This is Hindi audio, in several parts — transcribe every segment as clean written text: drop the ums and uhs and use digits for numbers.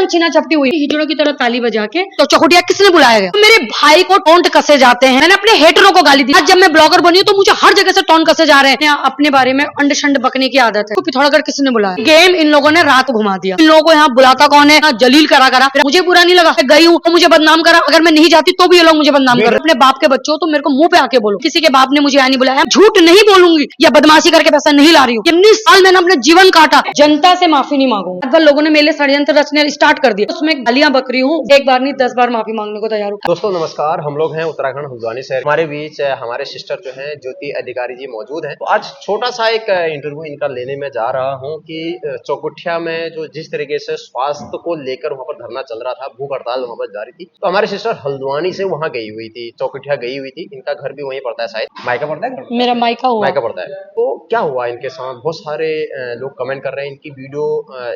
एकदम छीना झपटी हुई, हिजड़ों की तरह ताली बजा के। तो चकोटिया किसने बुलाया गया? मेरे भाई को टोंट कसे जाते हैं। मैंने अपने हेटरों को गाली दी। आज जब मैं ब्लॉगर बनी हूँ तो मुझे हर जगह से टोंट कसे जा रहे हैं। अपने बारे में अंड शंड बकने की आदत है। तो पिथौरागढ़ किसने बुलाया? गेम इन लोगों ने रात घुमा दिया। इन लोगों को यहाँ बुलाता कौन है? जलील करा मुझे बुरा नहीं लगा, गई हूँ तो मुझे बदनाम करा। अगर मैं नहीं जाती तो भी ये लोग मुझे बदनाम कर रहे। अपने बाप के बच्चों तो मेरे को मुंह पे आके बोलो, किसी के बाप ने मुझे यहाँ नहीं बुलाया। झूठ नहीं बोलूंगी या बदमाशी करके पैसा नहीं ला रही हूँ। 19 साल मैंने अपना जीवन काटा, जनता से माफी नहीं मांगूंगा। लोगों ने मेरे षड्यंत्र रचने स्टार्ट कर दिया, उसमें गालियां बक रही हूँ। एक बार नहीं 10 बार माफी मांगने को तैयार हूँ। दोस्तों नमस्कार, हम लोग हैं उत्तराखंड हल्द्वानी शहर। हमारे बीच हमारे सिस्टर जो हैं ज्योति अधिकारी जी मौजूद हैं। तो आज छोटा सा एक इंटरव्यू इनका लेने में जा रहा हूँ कि चौकुठिया में जो जिस तरीके से स्वास्थ्य को लेकर वहाँ पर धरना चल रहा था, भूख हड़ताल वहाँ पर जारी थी, तो हमारे सिस्टर हल्द्वानी से वहाँ गई हुई थी, चौकुठिया गई हुई थी। इनका घर भी वहीं पड़ता है, शायद मायका पड़ता है। मेरा मायका पड़ता है। तो क्या हुआ इनके साथ? बहुत सारे लोग कमेंट कर रहे हैं, इनकी वीडियो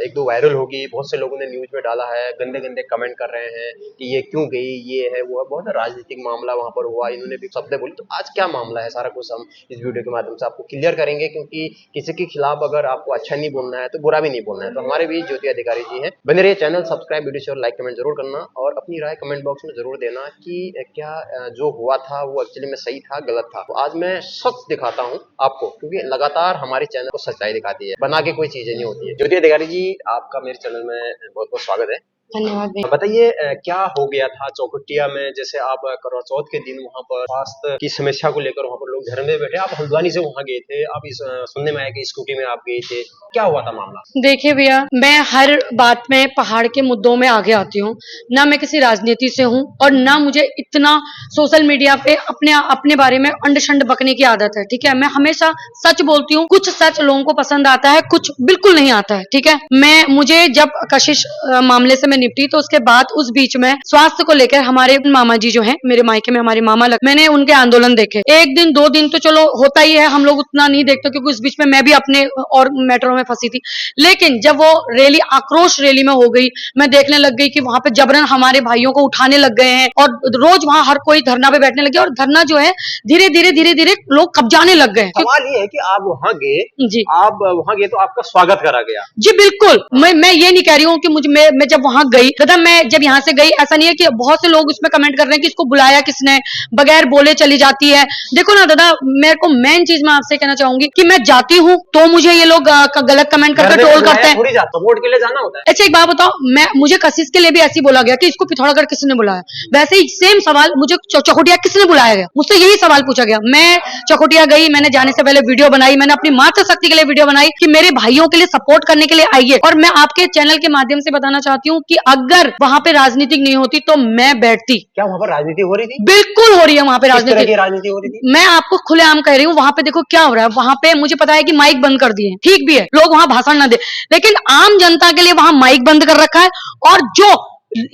1-2 वायरल होगी, बहुत से लोगों ने न्यूज में डाला है, गंदे गंदे कमेंट कर रहे हैं कि ये क्यों गई, ये है वो है। बहुत राजनीतिक मामला वहां पर हुआ, इन्होंने भी शब्द बोली। तो आज क्या मामला है, सारा कुछ हम इस वीडियो के माध्यम से आपको क्लियर करेंगे, क्योंकि किसी के खिलाफ अगर आपको अच्छा नहीं बोलना है तो बुरा भी नहीं बोलना है। तो हमारे बीच ज्योति अधिकारी जी हैं। बने रहिए, channel subscribe, video share, like, comment जरूर करना और अपनी राय कमेंट बॉक्स में जरूर देना कि क्या जो हुआ था वो एक्चुअली में सही था, गलत था। तो आज मैं सच दिखाता हूँ आपको, क्योंकि लगातार हमारे चैनल को सच्चाई दिखाती है, बना के कोई चीजें नहीं होती है। ज्योति अधिकारी जी, आपका मेरे चैनल में बहुत बहुत स्वागत है। धन्यवाद। बताइए क्या हो गया था चौकुटिया में? जैसे आप करवा चौथ के दिन वहाँ पर स्वास्थ्य की समस्या को लेकर वहाँ पर लोग घर में बैठे, आप हल्द्वानी से वहाँ गए थे, आप इस सुनने में आया कि स्कूटी में आप गए थे, क्या हुआ था मामला? देखिए भैया, मैं हर बात में पहाड़ के मुद्दों में आगे आती हूँ। ना मैं किसी राजनीति से हूँ और ना मुझे इतना सोशल मीडिया पे अपने बारे में अंड शंड बकने की आदत है। ठीक है, मैं हमेशा सच बोलती हूँ। कुछ सच लोगों को पसंद आता है, कुछ बिल्कुल नहीं आता है। ठीक है, मुझे जब कशिश मामले से निपटी तो उसके बाद उस बीच में स्वास्थ्य को लेकर हमारे मामा जी जो हैं, मेरे मायके में हमारे मामा मैंने उनके आंदोलन देखे। 1 दिन 2 दिन तो चलो होता ही है, हम लोग उतना नहीं देखते क्योंकि उस बीच में मैं भी अपने और मैटरों में फंसी थी। लेकिन जब वो रैली आक्रोश रैली में हो गई, मैं देखने लग गई कि वहां पे जबरन हमारे भाइयों को उठाने लग गए हैं और रोज वहां हर कोई धरना पे बैठने लगे और धरना जो है धीरे धीरे लोग कब्जाने लग गए। सवाल ये है कि आप वहां गए जी, आप वहां गए तो आपका स्वागत करा गया? जी बिल्कुल। मैं ये नहीं कह रही हूँ कि मैं जब वहां गई, दादा मैं जब यहाँ से गई, ऐसा नहीं है कि बहुत से लोग उसमें कमेंट कर रहे हैं कि इसको बुलाया किसने, बगैर बोले चली जाती है। देखो ना दादा, मेरे को मेन चीज मैं आपसे कहना चाहूंगी कि मैं जाती हूँ तो मुझे ये लोग गलत कमेंट करके ट्रोल करते हैं। थोड़ी जाता, वोट के लिए जाना होता है। अच्छा एक बात बताओ, मुझे कशिश के लिए भी ऐसे बोला गया कि इसको पिथौरागढ़ किसने बुलाया। वैसे ही सेम सवाल मुझे चकोटिया किसने बुलाया गया, मुझसे यही सवाल पूछा गया। मैं चकोटिया गई, मैंने जाने से पहले वीडियो बनाई, मैंने अपनी मातृशक्ति के लिए वीडियो बनाई कि मेरे भाइयों के लिए सपोर्ट करने के लिए आइए। और मैं आपके चैनल के माध्यम से बताना चाहती हूँ कि अगर वहां पे राजनीतिक नहीं होती तो मैं बैठती। क्या वहां पर राजनीति हो रही थी? बिल्कुल हो रही है वहां पे राजनीति हो रही थी। मैं आपको खुलेआम कह रही हूँ, वहां पे देखो क्या हो रहा है। वहां पे मुझे पता है कि माइक बंद कर दिए, ठीक भी है, लोग वहां भाषण न दे, लेकिन आम जनता के लिए वहां माइक बंद कर रखा है और जो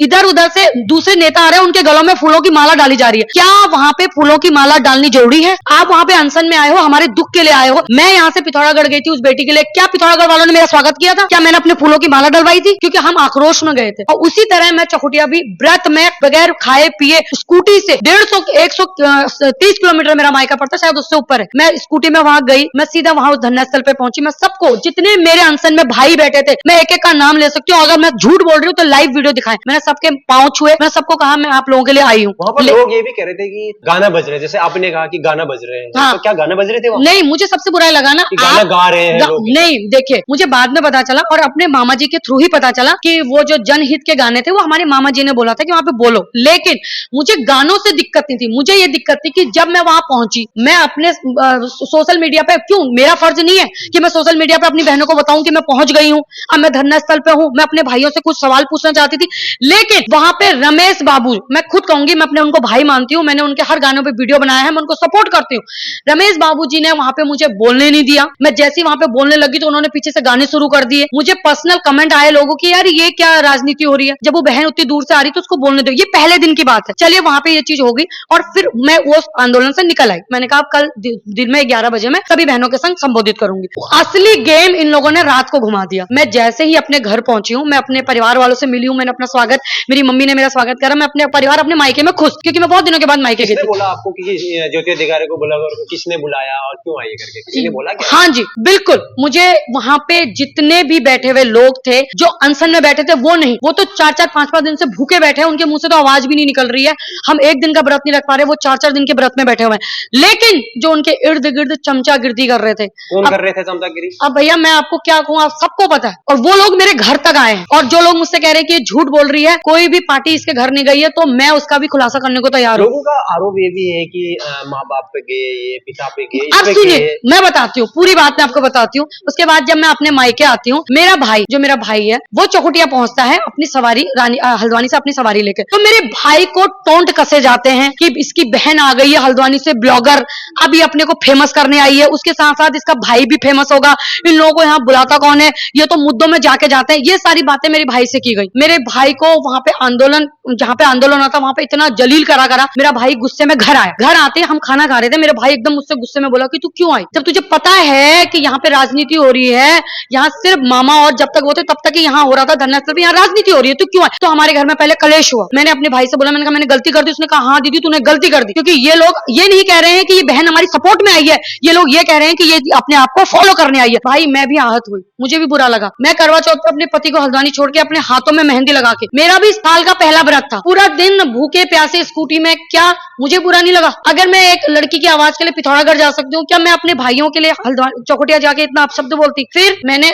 इधर उधर से दूसरे नेता आ रहे हैं उनके गलों में फूलों की माला डाली जा रही है। क्या वहां पे फूलों की माला डालनी जरूरी है? आप वहां पे अनशन में आए हो, हमारे दुख के लिए आए हो। मैं यहाँ से पिथौरागढ़ गई थी उस बेटी के लिए, क्या पिथौरागढ़ वालों ने मेरा स्वागत किया था? क्या मैंने अपने फूलों की माला डलवाई थी? क्योंकि हम आक्रोश में गए थे। और उसी तरह मैं चकोटिया भी व्रत में बगैर खाए पिए स्कूटी से 130 किलोमीटर मेरा मायका पड़ता, शायद उससे ऊपर है, मैं स्कूटी में वहां गई। मैं सीधा वहां धरना स्थल पे पहुंची। मैं सबको, जितने मेरे अनशन में भाई बैठे थे, मैं एक एक का नाम ले सकती हूँ। अगर मैं झूठ बोल रही हूँ तो लाइव वीडियो दिखाएं। मैंने सबके पांव छुए, मैं सबको कहा मैं आप लोगों के लिए आई हूँ। वहां पर लोग ये भी कह रहे थे कि गाना बज रहे हैं, जैसे आपने कहा कि गाना बज रहे हैं। हाँ। तो क्या गाना बज रहे थे वहां? नहीं, मुझे सबसे बुरा लगा ना गाना गा रहे हैं नहीं, देखिए मुझे बाद में पता चला और अपने मामा जी के थ्रू ही पता चला कि वो जो जनहित के गाने थे वो हमारे मामा जी ने बोला था कि वहां पे बोलो। लेकिन मुझे गानों से दिक्कत नहीं थी, मुझे ये दिक्कत थी कि जब मैं वहां पहुंची, मैं अपने सोशल मीडिया पे, क्यों मेरा फर्ज नहीं है कि मैं सोशल मीडिया पे अपनी बहनों को बताऊं कि मैं पहुंच गई हूँ, अब मैं धरना स्थल पे हूँ, मैं अपने भाइयों से कुछ सवाल पूछना चाहती थी। लेकिन वहां पे रमेश बाबू, मैं खुद कहूंगी, मैं अपने उनको भाई मानती हूँ, मैंने उनके हर गानों पे वीडियो बनाया है, मैं उनको सपोर्ट करती हूँ। रमेश बाबू जी ने वहां पे मुझे बोलने नहीं दिया। मैं जैसे वहां पे बोलने लगी तो उन्होंने पीछे से गाने शुरू कर दिए। मुझे पर्सनल कमेंट आए लोगों की, यार ये क्या राजनीति हो रही है, जब वो बहन उतनी दूर से आ रही तो उसको बोलने दो। ये पहले दिन की बात है। चलिए वहां पे ये चीज हो गई और फिर मैं वो आंदोलन से निकल आई। मैंने कहा कल दिन में 11 बजे मैं सभी बहनों के संग संबोधित करूंगी। असली गेम इन लोगों ने रात को घुमा दिया। मैं जैसे ही अपने घर पहुंची हूँ, मैं अपने परिवार वालों से मिली हूँ, मैंने अपना स्वागत, मेरी मम्मी ने मेरा स्वागत करा, मैं अपने परिवार अपने मायके में खुश, क्योंकि मैं बहुत दिनों के बाद मायके गई किसने थी। बोला आपको कि ज्योति अधिकारी को बुला कर किसने बुलाया और क्यों आई करके, किसी ने बोला क्या? हाँ जी, बिल्कुल। मुझे वहां पे जितने भी बैठे हुए लोग थे, जो अनशन में बैठे थे, वो नहीं, वो तो 4-4 5-5 दिन से भूखे बैठे हैं, उनके मुंह से तो आवाज भी नहीं निकल रही है। हम एक दिन का व्रत नहीं रख पा रहे, वो 4-4 दिन के व्रत में बैठे हुए हैं। लेकिन जो उनके इर्द गिर्द चमचागिर्दी कर रहे थे, कौन कर रहे थे चमचागिरी? अब भैया मैं आपको क्या कहूँ, आप सबको पता है। और वो लोग मेरे घर तक आए हैं, और जो लोग मुझसे कह रहे हैं कि ये झूठ बोल रही है, कोई भी पार्टी इसके घर नहीं गई है, तो मैं उसका भी खुलासा करने को तैयार हूँ। लोगों का आरोप ये भी है कि माँ बाप पे गए, ये पिता पे गए, इस अब पे सुनिए, गए। मैं बताती हूँ पूरी बात, मैं आपको बताती हूँ। उसके बाद जब मैं अपने मायके आती हूँ, मेरा भाई, जो मेरा भाई है, वो चौखुटिया पहुंचता है अपनी सवारी हल्द्वानी से अपनी सवारी लेकर। तो मेरे भाई को टोंट कसे जाते हैं कि इसकी बहन आ गई है हल्द्वानी से, ब्लॉगर, अभी अपने को फेमस करने आई है, उसके साथ साथ इसका भाई भी फेमस होगा, इन लोगों को यहाँ बुलाता कौन है, ये तो मुद्दों में जाके जाते हैं। ये सारी बातें मेरे भाई से की गई। मेरे भाई को वहां पे आंदोलन, जहाँ पे आंदोलन होता वहां पे इतना जलील करा मेरा भाई गुस्से में घर आया। घर आते हम खाना खा रहे थे, मेरे भाई एकदम मुझसे गुस्से में बोला कि तू क्यों आई, जब तुझे पता है कि यहाँ पे राजनीति हो रही है, यहाँ सिर्फ मामा और जब तक वो थे तब तक ही यहाँ हो रहा था धरना, सिर्फ यहाँ राजनीति हो रही है, तू क्यों आई? तो हमारे घर में पहले कलेश हुआ। मैंने अपने भाई से बोला, मैंने कहा मैंने गलती कर दी। उसने कहा हाँ दीदी तूने गलती कर दी, क्योंकि ये लोग ये नहीं कह रहे हैं कि ये बहन हमारी सपोर्ट में आई है, ये लोग ये कह रहे हैं कि ये अपने आप को फॉलो करने आई है। भाई मैं भी आहत हुई, मुझे भी बुरा लगा। मैं करवा चौथ पे अपने पति को हल्द्वानी छोड़ के अपने हाथों में मेहंदी लगा के, मेरा भी इस साल का पहला व्रत था, पूरा दिन भूखे प्यासे स्कूटी में, क्या मुझे बुरा नहीं लगा? अगर मैं एक लड़की की आवाज के लिए पिथौरागढ़ जा सकती हूँ, क्या मैं अपने भाइयों के लिए हल्द्वानी चौखुटिया जाके इतना अपशब्द बोलती? फिर मैंने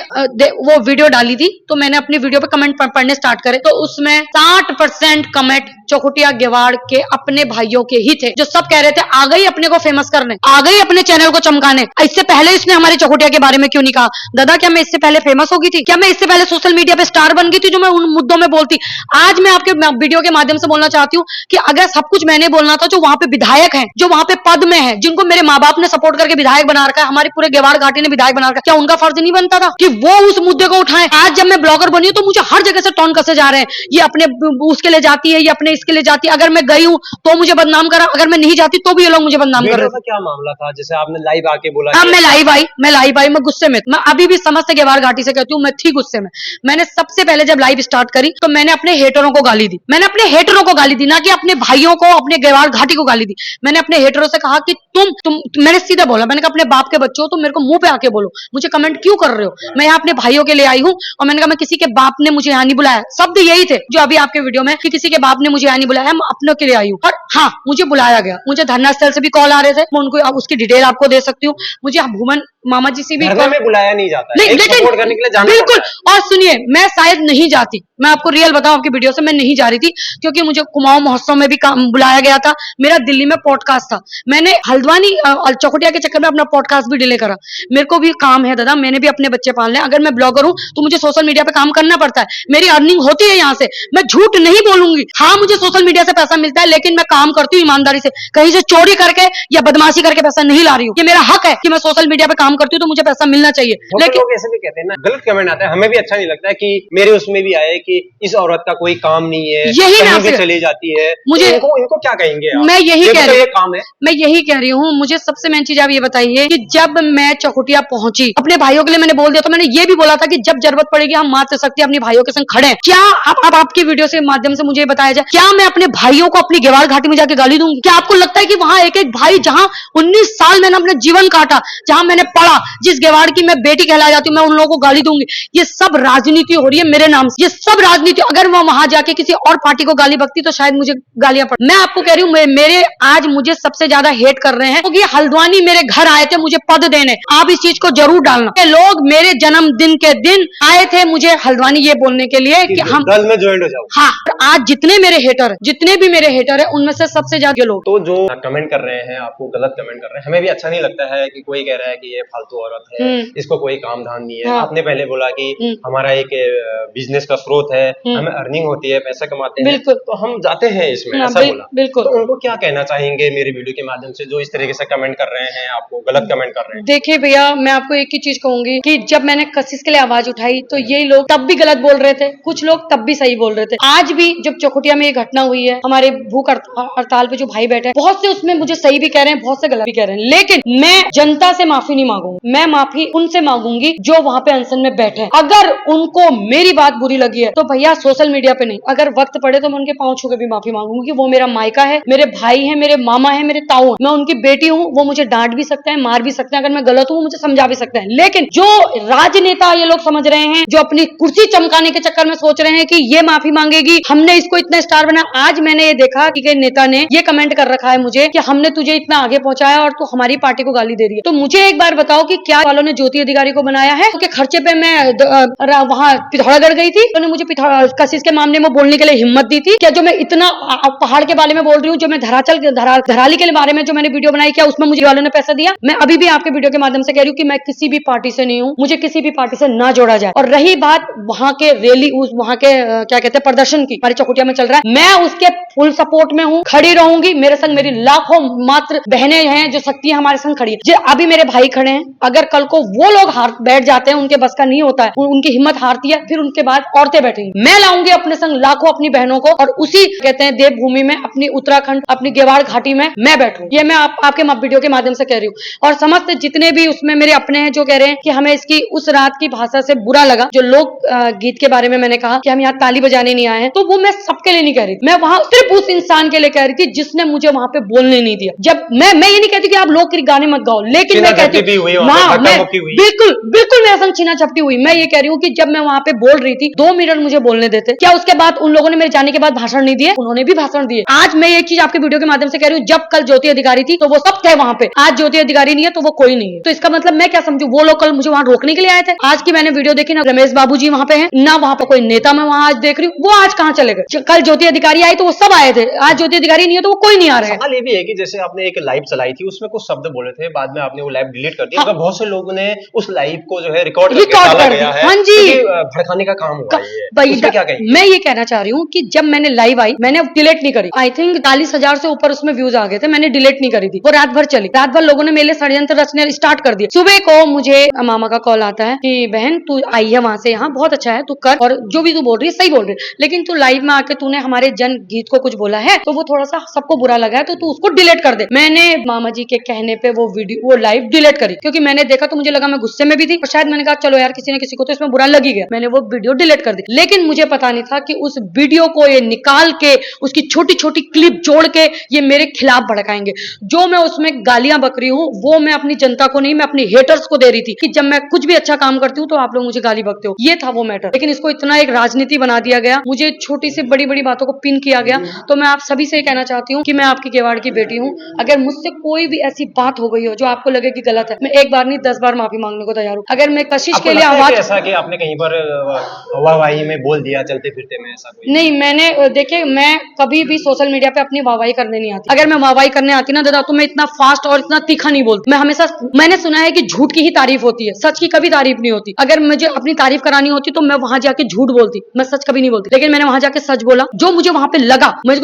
वो वीडियो डाली थी, तो मैंने अपनी वीडियो पे कमेंट पढ़ने स्टार्ट करे, तो उसमें 60% कमेंट चौखुटिया गेवाड़ के अपने भाइयों के ही थे, जो सब कह रहे थे आ गई अपने को फेमस करने, आ गई अपने चैनल को चमकाने, इससे पहले इसने हमारे चौखुटिया के बारे में क्यों नहीं कहा? दादा क्या मैं इससे पहले फेमस हो गई थी? क्या मैं इससे पहले सोशल मीडिया पे स्टार बन गई थी जो मैं उन मुद्दों में बोलती? आज मैं आपके वीडियो के माध्यम से बोलना चाहती हूँ कि अगर सब कुछ मैंने बोलना था, जो वहां पे विधायक हैं, जो वहां पे पद में है, जिनको मेरे माँ बाप ने सपोर्ट करके विधायक बना रखा है, हमारी पूरे गेवाड़ घाटी ने विधायक बना रखा है, क्या उनका फर्ज नहीं बनता था कि वो उस मुद्दे को उठाएं? आज जब मैं ब्लॉगर बनी हूं, तो मुझे हर जगह से टोन कसे जा रहे हैं, ये अपने उसके लिए जाती है, ये अपने इसके लिए जाती है। अगर मैं गई हूं तो मुझे बदनाम करा, अगर मैं नहीं जाती तो भी ये लोग मुझे बदनाम कर रहे हैं। क्या मामला था, जैसे आपने लाइव आके बोला? हाँ मैं लाइव आई, मैं गुस्से में, मैं अभी भी समस्त गेवाड़ घाटी से कहती हूँ, मैं थी गुस्से में। मैंने सबसे पहले जब लाइव स्टार्ट करी तो मैंने अपने हेटरों को गाली दी, मैंने अपने हेटरों को गाली दी, ना कि अपने भाइयों को, अपने गेवाड़ घाटी को गाली दी। मैंने अपने हेटरों से कहा कि मैंने सीधा बोला, मैंने कहा अपने बाप के बच्चों, तुम मेरे को मुंह पे आके बोलो, मुझे कमेंट क्यों कर रहे हो? मैं यहाँ अपने भाइयों के लिए आई हूँ, और मैंने कहा मैं किसी के बाप ने मुझे यहाँ नहीं बुलाया। शब्द यही थे जो अभी आपके वीडियो में, कि किसी के बाप ने मुझे यहाँ नहीं बुलाया, मैं अपनों के लिए आई हूँ। और हाँ, मुझे बुलाया गया, मुझे धरना स्थल से भी कॉल आ रहे थे, मैं उनको उसकी डिटेल आपको दे सकती हूँ। मुझे भूमन मामा जी से भी में बुलाया नहीं जाता है, नहीं, एक लेकिन सपोर्ट करने के लिए जाना बिल्कुल। पड़ता है। और सुनिए, मैं शायद नहीं जाती, मैं आपको रियल बताऊं, आपकी वीडियो से मैं नहीं जा रही थी, क्योंकि मुझे कुमाऊं महोत्सव में भी बुलाया गया था, मेरा दिल्ली में पॉडकास्ट था, मैंने हल्द्वानी चौखुटिया के चक्कर में अपना पॉडकास्ट भी डिले करा। मेरे को भी काम है दादा, मैंने भी अपने बच्चे पालने, अगर मैं ब्लॉगर हूं तो मुझे सोशल मीडिया पे काम करना पड़ता है, मेरी अर्निंग होती है यहाँ से, मैं झूठ नहीं बोलूंगी। हाँ मुझे सोशल मीडिया से पैसा मिलता है, लेकिन मैं काम करती हूँ ईमानदारी से, कहीं से चोरी करके या बदमाशी करके पैसा नहीं ला रही हूँ। ये मेरा हक है कि मैं सोशल मीडिया पे काम करती हूँ, तो मुझे पैसा मिलना चाहिए। लेकिन लोग ऐसे भी कहते हैं ना, गलत कमेंट आता है, हमें भी अच्छा नहीं लगता है कि मेरे उसमें भी आए कि इस औरत का कोई काम नहीं है, यही कहीं भी चली जाती है, मुझे तो इनको क्या कहेंगे आप? मैं यही कह रही हूँ, काम है, मैं यही कह रही हूँ। मुझे सबसे मेन चीज आप ये बताइए कि जब मैं चौखुटिया पहुंची, अपने भाइयों के लिए मैंने बोल दिया, तो मैंने ये भी बोला था कि जब जरूरत पड़ेगी हम मातृशक्ति अपने भाइयों के संग खड़े हैं। क्या अब आपकी वीडियो से माध्यम से मुझे बताया जाए, क्या मैं अपने भाइयों को अपनी गेवाड़ घाटी में जाके गाली दूंगी? क्या आपको लगता है कि वहां एक एक भाई, जहां 19 साल मैंने अपना जीवन काटा, जहां मैंने पढ़ा, जिस गेवाड़ की मैं बेटी कहला जाती हूँ, मैं उन लोगों को गाली दूंगी? ये सब राजनीति हो रही है मेरे नाम से, ये सब राजनीति। अगर मैं वहां जाके किसी और पार्टी को गाली बकती तो शायद मुझे गालियां पड़। मैं आपको कह रही हूँ, मेरे आज मुझे सबसे ज्यादा हेट कर रहे हैं क्योंकि हल्द्वानी मेरे घर आए थे मुझे पद देने। आप इस चीज को जरूर डालना, ये लोग मेरे जन्मदिन के दिन आए थे मुझे हल्द्वानी ये बोलने के लिए कि हम दल में ज्वाइन हो जाओ। हाँ, आज जितने मेरे हेटर, जितने भी मेरे हेटर है, उनमें से सबसे ज्यादा लोग तो जो कमेंट कर रहे हैं, आपको गलत कमेंट कर रहे हैं, हमें भी अच्छा नहीं लगता है कि कोई कह रहा है कि ये फालतू औरत है, इसको कोई काम धाम नहीं है। हाँ। आपने पहले बोला कि हमारा एक बिजनेस का स्रोत है, हमें अर्निंग होती है, पैसा कमाते हैं, तो हम जाते हैं इसमें, ऐसा बोला। बिल्कुल। तो उनको क्या कहना चाहेंगे मेरी वीडियो के माध्यम से, जो इस तरीके से कमेंट कर रहे हैं, आपको गलत कमेंट कर रहे हैं? देखिए भैया, मैं आपको एक ही चीज कहूंगी कि जब मैंने कशिश के लिए आवाज उठाई तो यही लोग तब भी गलत बोल रहे थे, कुछ लोग तब भी सही बोल रहे थे। आज भी जब चौखुटिया में ये घटना हुई है, हमारे भूख हड़ताल पे जो भाई बैठे हैं, बहुत से उसमें मुझे सही भी कह रहे हैं, बहुत से गलत भी कह रहे हैं, लेकिन मैं जनता से माफी नहीं मांगूंगी। मैं माफी उनसे मांगूंगी जो वहां पे अनशन में बैठे हैं। अगर उनको मेरी बात बुरी लगी है तो भैया सोशल सोशल मीडिया पे नहीं, अगर वक्त पड़े तो मैं उनके पांव छू के भी माफी मांगूंगी। वो मेरा मायका है, मेरे भाई है, मेरे मामा है, मेरे ताऊ है, मैं उनकी बेटी हूँ। वो मुझे डांट भी सकते हैं, मार भी सकते हैं, अगर मैं गलत हूँ मुझे समझा भी सकते हैं। लेकिन जो राजनेता ये लोग समझ रहे हैं, जो अपनी कुर्सी चमकाने के चक्कर में सोच रहे हैं कि ये माफी मांगेगी, हमने इसको इतना स्टार बना। आज मैंने ये देखा कि नेता ने ये कमेंट कर रखा है मुझे कि हमने तुझे इतना आगे पहुंचाया और तू हमारी पार्टी को गाली दे रही है। तो मुझे एक बार बताओ कि क्या वालों ने ज्योति अधिकारी को बनाया है? उनके खर्चे पे मैं वहां पिथौरागढ़ गई थी, उन्होंने मुझे कशिश के मामले में बोलने के लिए हिम्मत दी थी क्या? जो मैं इतना पहाड़ के बारे में बोल रही हूँ, जो मैं धराली के बारे में जो मैंने वीडियो बनाई, क्या उसमें मुझे वालों ने पैसा दिया? मैं अभी भी आपके वीडियो के माध्यम से कह रही हूँ कि मैं किसी भी पार्टी से नहीं हूँ, मुझे किसी भी पार्टी से ना जोड़ा जाए। और रही बात वहां के रैली, वहां के क्या कहते हैं प्रदर्शन की, हमारी चौखुटिया में चल रहा है, मैं उसके फुल सपोर्ट में हूँ, खड़ी रहूंगी। मेरे संग मेरी लाखों मात्र बहनें हैं जो शक्ति हमारे संग खड़ी है। जो अभी मेरे भाई खड़े हैं, अगर कल को वो लोग हार बैठ जाते हैं, उनके बस का नहीं होता है, उनकी हिम्मत हारती है, फिर उनके बाद औरतें बैठेंगी। मैं लाऊंगी अपने संग लाखों अपनी बहनों को, और उसी कहते हैं देवभूमि में, अपनी उत्तराखंड, अपनी गेवाड़ घाटी में मैं बैठूं। ये मैं आपके वीडियो के माध्यम से कह रही हूँ। और समस्त जितने भी उसमें मेरे अपने हैं जो कह रहे हैं कि हमें इसकी उस रात की भाषा से बुरा लगा, जो लोक गीत के बारे में मैंने कहा कि हम यहाँ ताली बजाने नहीं आए हैं, तो वो मैं सबके लिए नहीं कह रही, मैं वहां सिर्फ उस इंसान के लिए कह रही थी जिसने मुझे वहां पे बोलने नहीं दिया। जब मैं ये नहीं कहती कि आप लोग गाने मत गाओ, लेकिन मैं कहती बिल्कुल बिल्कुल मेरे संग छीना झपटी हुई। मैं ये कह रही हूँ कि जब मैं वहां पे बोल रही थी 2 मिनट मुझे बोलने देते, क्या उसके बाद उन लोगों ने मेरे जाने के बाद भाषण नहीं दिए? उन्होंने भी भाषण दिए। आज मैं एक चीज आपके वीडियो के माध्यम से कह रही हूँ, जब कल ज्योति अधिकारी थी तो वो सब थे वहां पे, आज ज्योति अधिकारी नहीं है तो वो कोई नहीं है। तो इसका मतलब मैं क्या समझू, वो लोग कल मुझे वहां रोकने के लिए आए थे? आज की मैंने वीडियो देखी ना, रमेश बाबू जी वहां पे हैं ना, वहां पर कोई नेता मैं वहां आज देख रही हूँ, वो आज कहाँ चले गए? कल ज्योति अधिकारी आई तो वो सब आए थे, आज ज्योति अधिकारी नहीं है तो वो कोई नहीं आ रहा है। सवाल ये भी है कि जैसे आपने एक लाइव चलाई थी, उसमें कुछ शब्द बोले थे, बाद में आपने वो लाइव डिलीट कर दिया, बहुत से लोगों ने उस लाइव को जो है रिकॉर्ड कर दिया है। हाँ जी, भड़काने का काम हुआ है। उसमें क्या कहेंगे? मैं ये कहना चाह रही हूँ कि जब मैंने लाइव आई, मैंने डिलीट नहीं करी। आई थिंक 40,000 से ऊपर उसमें व्यूज आ गए थे, मैंने डिलीट नहीं करी थी। वो रात भर चली, रात भर लोगों ने मेरे षड्यंत्र रचने स्टार्ट कर दिया। सुबह को मुझे मामा का कॉल आता है कि बहन तू आई है वहां से, यहाँ बहुत अच्छा है, तू कर, और जो भी तू बोल रही है सही बोल रही है, लेकिन तू लाइव में आके तूने हमारे जन गीत को कुछ बोला है तो वो थोड़ा सा सबको बुरा लगा है, तो तू उसको डिलीट कर दे। मैंने मामा जी के कहने पे वो लाइव डिलीट करी, क्योंकि मैंने देखा तो मुझे लगा मैं गुस्से में भी थी, और शायद मैंने कहा चलो यार किसी ने किसी को तो इसमें बुरा लग ही गया, मैंने वो वीडियो डिलीट कर दी। लेकिन मुझे पता नहीं था कि उस वीडियो को ये निकाल के उसकी छोटी छोटी क्लिप जोड़ के ये मेरे खिलाफ भड़काएंगे। जो मैं उसमें गालियां बक रही हूँ वो मैं अपनी जनता को नहीं, मैं अपनी हेटर्स को दे रही थी कि जब मैं कुछ भी अच्छा काम करती हूँ तो आप लोग मुझे गाली बकते हो। ये था वो मैटर, लेकिन इसको इतना एक राजनीति बना दिया गया, मुझे छोटी से बड़ी बड़ी बातों को पिन किया गया। तो मैं आप सभी से कहना चाहती हूँ कि मैं आपकी गेवाड़ की बेटी हूँ, अगर मुझसे कोई भी ऐसी बात हो गई हो जो आपको लगे कि गलत है, मैं एक बार नहीं 10 बार माफी मांगने को तैयार हूँ। अगर मैं कशिश के लिए आवाज, ऐसा कि आपने कहीं पर वाहवाही में बोल दिया चलते फिरते में, ऐसा कोई नहीं, मैंने देखिए मैं कभी भी सोशल मीडिया पे अपनी वाहवाही करने नहीं आती। अगर मैं वाहवाही करने आती ना दादा तो मैं इतना फास्ट और इतना तीखा नहीं बोलती। मैं हमेशा, मैंने सुना है कि झूठ की ही तारीफ होती है, सच की कभी तारीफ नहीं होती। अगर मुझे अपनी तारीफ करानी होती तो मैं वहां जाके झूठ बोलती, मैं सच कभी नहीं बोलती। लेकिन मैंने वहां जाके सच बोला, जो मुझे वहां पे लगा, मुझे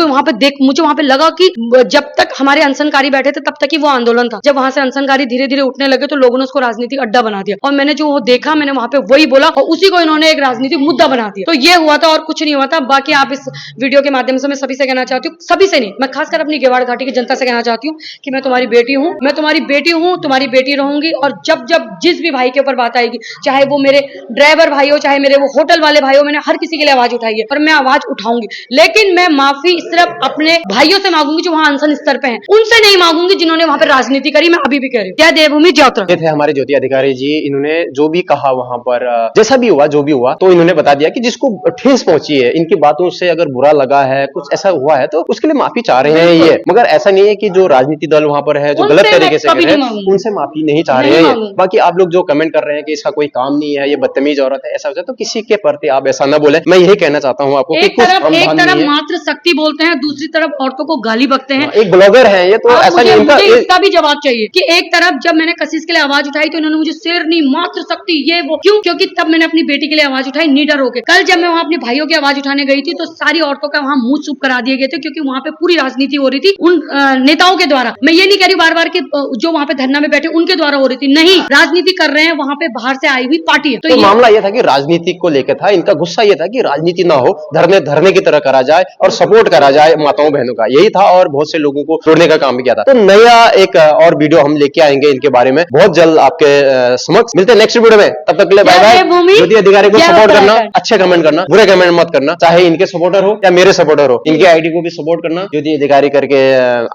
वहां पे लगा कि जब तक हमारे अनशनकारी बैठे थे तब तक ही वो आंदोलन था। जब वहां से अनशनकारी धीरे धीरे उठने लगे तो लोगों ने उसको राजनीतिक अड्डा बना दिया, और मैंने जो वो देखा मैंने वहां पे वही बोला, और उसी को इन्होंने एक राजनीतिक मुद्दा बना दिया। तो ये हुआ था और कुछ नहीं हुआ था। बाकी आप इस वीडियो के माध्यम से मैं सभी से कहना चाहती हूँ, सभी से नहीं, मैं खासकर अपनी गेवाड़ घाटी की जनता से कहना चाहती हूँ कि मैं तुम्हारी बेटी हूँ, मैं तुम्हारी बेटी हूँ, तुम्हारी बेटी रहूंगी। और जब जब जिस भी भाई के ऊपर बात आएगी, चाहे वो मेरे ड्राइवर भाई हो, चाहे मेरे वो होटल वाले भाई हो, मैंने हर किसी के लिए आवाज उठाई है और मैं आवाज उठाऊंगी। लेकिन मैं माफी सिर्फ अपने भाइयों से मांगूंगी जो वहां अनशन स्तर पे हैं, उनसे नहीं मांगूंगी जिन्होंने वहां पर राजनीति करी। मैं अभी भी कह रही हूँ, जय देवभूमि जय उत्तराखंड। थे हमारे ज्योति अधिकारी जी, इन्होंने जो भी कहा वहां पर, जैसा भी हुआ जो भी हुआ, तो इन्होंने बता दिया कि जिसको ठेस पहुंची है, इनकी बातों से अगर बुरा लगा है, कुछ ऐसा हुआ है तो उसके लिए माफी चाह रहे हैं ये। मगर ऐसा नहीं है कि जो राजनीति दल वहां पर है जो गलत तरीके से कर रहे हैं उनसे माफी नहीं चाह रहे हैं। बाकी आप लोग जो कमेंट कर रहे हैं कि इसका कोई काम नहीं है, ये बदतमीज औरत है, ऐसा होता है, तो किसी के प्रति आप ऐसा ना बोले। मैं यही कहना चाहता हूँ आपको, एक तरफ मात्र शक्ति बोलते हैं, दूसरी तरफ औरतों को गाली बकते हैं। एक ब्लॉगर है ये, तो ऐसा नहीं, मुझे इसका भी जवाब चाहिए कि एक तरफ जब मैंने कशिश के लिए आवाज उठाई तो इन्होंने मुझे शेरनी, मात्र शक्ति, ये वो, क्यों? क्योंकि तब मैंने अपनी बेटी के लिए आवाज उठाई निडर होकर। कल जब मैं वहां अपने भाइयों की आवाज उठाने गई थी तो सारी औरतों का वहां मुंह चुप करा दिए गए थे, क्योंकि वहां पे पूरी राजनीति हो रही थी उन नेताओं के द्वारा। मैं ये नहीं कह रही बार बार कि जो वहां पे धरना में बैठे उनके द्वारा हो रही थी, नहीं, राजनीति कर रहे हैं वहां पे बाहर से आई हुई पार्टी है। तो मामला ये था कि राजनीति को लेकर था, इनका गुस्सा ये था कि राजनीति ना हो, धरने की तरह करा जाए और सपोर्ट करा जाए माताओं बहनों का, यही था। और बहुत से लोगों को जोड़ने का काम भी किया था। तो नया एक और वीडियो हम लेके आएंगे इनके बारे में बहुत जल्द आपके समक्ष। मिलते हैं नेक्स्ट वीडियो में, तब तक के लिए बाय बाय। ज्योति अधिकारी को सपोर्ट करना, अच्छे कमेंट करना, बुरे बुरे कमेंट मत करना, चाहे इनके सपोर्टर हो या मेरे सपोर्टर हो, इनकी आईडी को भी सपोर्ट करना। ज्योति अधिकारी करके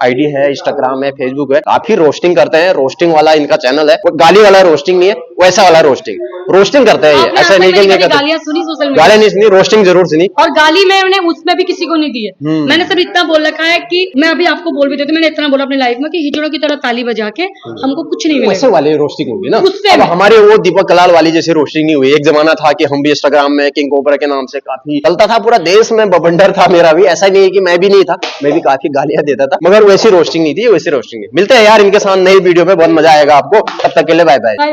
आईडी है, इंस्टाग्राम है, फेसबुक है, काफी रोस्टिंग करते हैं, रोस्टिंग वाला इनका चैनल है। वो गाली वाला रोस्टिंग नहीं है, वैसा वाला रोस्टिंग करते हैं ये, आपने ऐसा आज नहीं तक मेरी कि गालियां सुनी सोशल मीडिया गाली नहीं सुनी, रोस्टिंग जरूर सुनी। और गाली मैंने उसमें भी किसी को नहीं दी है। मैंने सिर्फ इतना बोल रखा है कि मैं अभी आपको बोल भी देती हूँ, मैंने इतना बोला अपनी लाइफ में कि हिजड़ों की तरह ताली बजा के हमको कुछ नहीं वैसे मिलेगा। वाले रोस्टिंग होगी ना, उससे अब में। हमारे वो दीपक कलाल वाली जैसे रोस्टिंग नहीं हुई। एक जमाना था कि हम भी इंस्टाग्राम में किंग कोबरा के नाम से काफी चलता था, पूरा देश में बबंडर था मेरा भी। ऐसा नहीं है कि मैं भी नहीं था, मैं भी काफी गालियां देता था, मगर वैसी रोस्टिंग नहीं थी, वैसी रोस्टिंग नहीं। मिलते हैं यार इनके साथ नई वीडियो में, बहुत मजा आएगा आपको। तब तक के लिए बाय बाय।